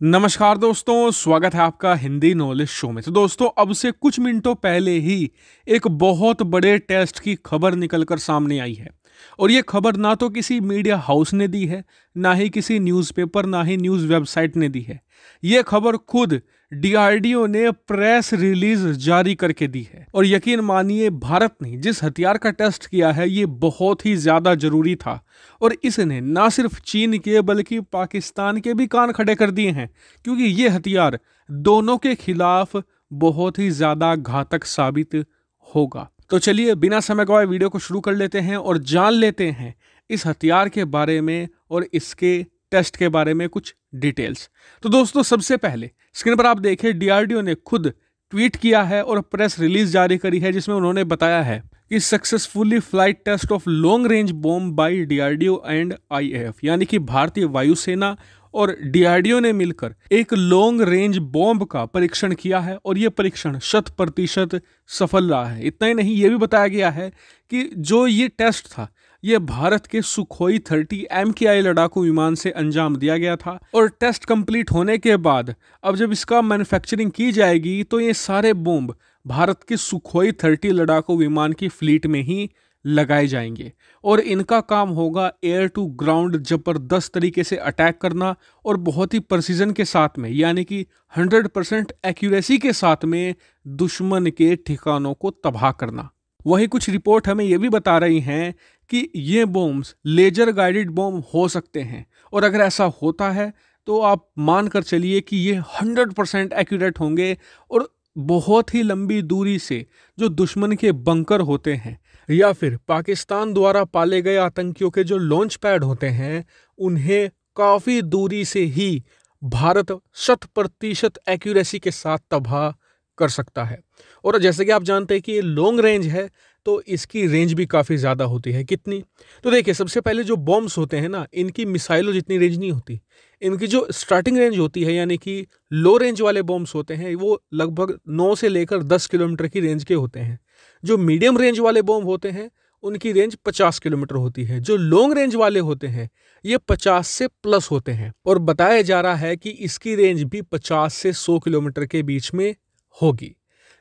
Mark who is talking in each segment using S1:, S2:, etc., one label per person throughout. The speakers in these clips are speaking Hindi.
S1: नमस्कार दोस्तों, स्वागत है आपका हिंदी नॉलेज शो में। तो दोस्तों, अब से कुछ मिनटों पहले ही एक बहुत बड़े टेस्ट की खबर निकलकर सामने आई है। और ये खबर ना तो किसी मीडिया हाउस ने दी है, ना ही किसी न्यूज़पेपर, ना ही न्यूज़ वेबसाइट ने दी है। ये खबर खुद डीआरडीओ ने प्रेस रिलीज जारी करके दी है। और यकीन मानिए, भारत ने जिस हथियार का टेस्ट किया है ये बहुत ही ज़्यादा जरूरी था। और इसने ना सिर्फ चीन के बल्कि पाकिस्तान के भी कान खड़े कर दिए हैं, क्योंकि ये हथियार दोनों के खिलाफ बहुत ही ज़्यादा घातक साबित होगा। तो चलिए बिना समय गवाए वीडियो को शुरू कर लेते हैं और जान लेते हैं इस हथियार के बारे में और इसके टेस्ट के बारे में कुछ डिटेल्स। तो दोस्तों, सबसे पहले स्क्रीन पर आप देखें, डीआरडीओ ने खुद ट्वीट किया है और प्रेस रिलीज जारी करी है, जिसमें उन्होंने बताया है कि successfully flight test of long range bomb by DRDO and IAF, यानी कि भारतीय वायुसेना और डीआरडीओ ने मिलकर एक लॉन्ग रेंज बॉम्ब का परीक्षण किया है और यह परीक्षण 100% सफल रहा है। इतना ही नहीं, ये भी बताया गया है कि जो ये टेस्ट था ये भारत के सुखोई 30 MKI लड़ाकू विमान से अंजाम दिया गया था। और टेस्ट कंप्लीट होने के बाद अब जब इसका मैन्युफैक्चरिंग की जाएगी तो ये सारे बॉम्ब भारत के सुखोई 30 लड़ाकू विमान की फ्लीट में ही लगाए जाएंगे और इनका काम होगा एयर टू ग्राउंड जबरदस्त तरीके से अटैक करना और बहुत ही प्रिसीजन के साथ में, यानी कि 100% एक्यूरेसी के साथ में दुश्मन के ठिकानों को तबाह करना। वहीं कुछ रिपोर्ट हमें यह भी बता रही हैं कि ये बॉम्ब्स लेजर गाइडेड बॉम्ब हो सकते हैं। और अगर ऐसा होता है तो आप मान कर चलिए कि ये 100% एक्यूरेट होंगे और बहुत ही लंबी दूरी से जो दुश्मन के बंकर होते हैं या फिर पाकिस्तान द्वारा पाले गए आतंकियों के जो लॉन्च पैड होते हैं उन्हें काफ़ी दूरी से ही भारत 100% एक्यूरेसी के साथ तबाह कर सकता है। और जैसे कि आप जानते हैं कि ये लॉन्ग रेंज है तो इसकी रेंज भी काफ़ी ज़्यादा होती है। कितनी? तो देखिए, सबसे पहले जो बॉम्ब्स होते हैं ना, इनकी मिसाइलों जितनी रेंज नहीं होती। इनकी जो स्टार्टिंग रेंज होती है, यानी कि लो रेंज वाले बॉम्ब्स होते हैं, वो लगभग 9 से लेकर 10 किलोमीटर की रेंज के होते हैं। जो मीडियम रेंज वाले बॉम्ब होते हैं उनकी रेंज 50 किलोमीटर होती है। जो लॉन्ग रेंज वाले होते हैं ये 50 से प्लस होते हैं। और बताया जा रहा है कि इसकी रेंज भी 50 से 100 किलोमीटर के बीच में होगी।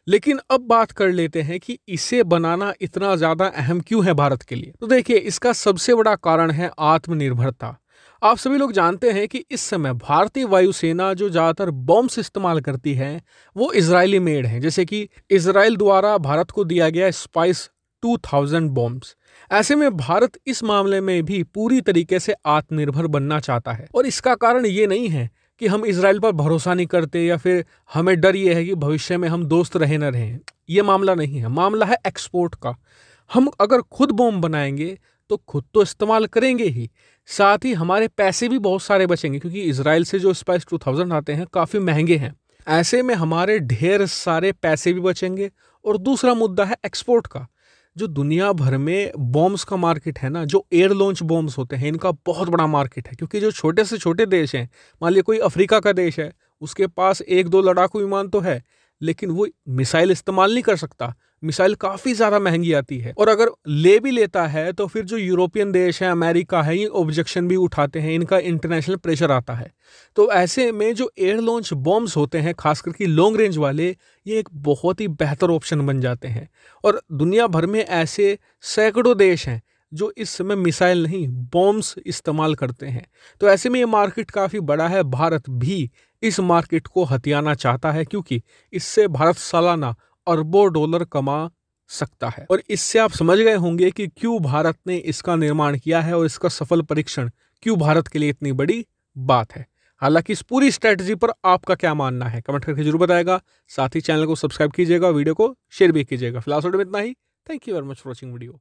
S1: लेकिन अब बात कर लेते हैं कि इसे बनाना इतना ज़्यादा अहम क्यों है भारत के लिए। तो देखिए, इसका सबसे बड़ा कारण है आत्मनिर्भरता। आप सभी लोग जानते हैं कि इस समय भारतीय वायुसेना जो ज़्यादातर बॉम्ब्स इस्तेमाल करती है वो इजरायली मेड हैं। जैसे कि इजराइल द्वारा भारत को दिया गया स्पाइस 2000 बॉम्ब्स। ऐसे में भारत इस मामले में भी पूरी तरीके से आत्मनिर्भर बनना चाहता है। और इसका कारण ये नहीं है कि हम इजराइल पर भरोसा नहीं करते या फिर हमें डर ये है कि भविष्य में हम दोस्त रहे न रहें। ये मामला नहीं है, मामला है एक्सपोर्ट का। हम अगर खुद बॉम्ब बनाएंगे तो खुद तो इस्तेमाल करेंगे ही, साथ ही हमारे पैसे भी बहुत सारे बचेंगे, क्योंकि इजराइल से जो स्पाइस 2000 आते हैं काफ़ी महंगे हैं। ऐसे में हमारे ढेर सारे पैसे भी बचेंगे। और दूसरा मुद्दा है एक्सपोर्ट का। जो दुनिया भर में बॉम्ब्स का मार्केट है ना, जो एयर लॉन्च बॉम्ब्स होते हैं, इनका बहुत बड़ा मार्केट है। क्योंकि जो छोटे से छोटे देश हैं, मान लीजिए कोई अफ्रीका का देश है, उसके पास 1-2 लड़ाकू विमान तो है, लेकिन वो मिसाइल इस्तेमाल नहीं कर सकता। मिसाइल काफ़ी ज़्यादा महंगी आती है। और अगर ले भी लेता है तो फिर जो यूरोपियन देश है, अमेरिका है, ये ऑब्जेक्शन भी उठाते हैं, इनका इंटरनेशनल प्रेशर आता है। तो ऐसे में जो एयर लॉन्च बॉम्ब्स होते हैं, खास करके लॉन्ग रेंज वाले, ये एक बहुत ही बेहतर ऑप्शन बन जाते हैं। और दुनिया भर में ऐसे सैकड़ों देश हैं जो इस समय मिसाइल नहीं बॉम्ब्स इस्तेमाल करते हैं। तो ऐसे में ये मार्केट काफ़ी बड़ा है। भारत भी इस मार्केट को हथियाना चाहता है, क्योंकि इससे भारत सालाना अरबों डॉलर कमा सकता है। और इससे आप समझ गए होंगे कि क्यों भारत ने इसका निर्माण किया है और इसका सफल परीक्षण क्यों भारत के लिए इतनी बड़ी बात है। हालांकि इस पूरी स्ट्रैटेजी पर आपका क्या मानना है, कमेंट करके जरूर बताएगा। साथ ही चैनल को सब्सक्राइब कीजिएगा, वीडियो को शेयर भी कीजिएगा। फिलहाल में इतना ही। Thank you very much for watching video.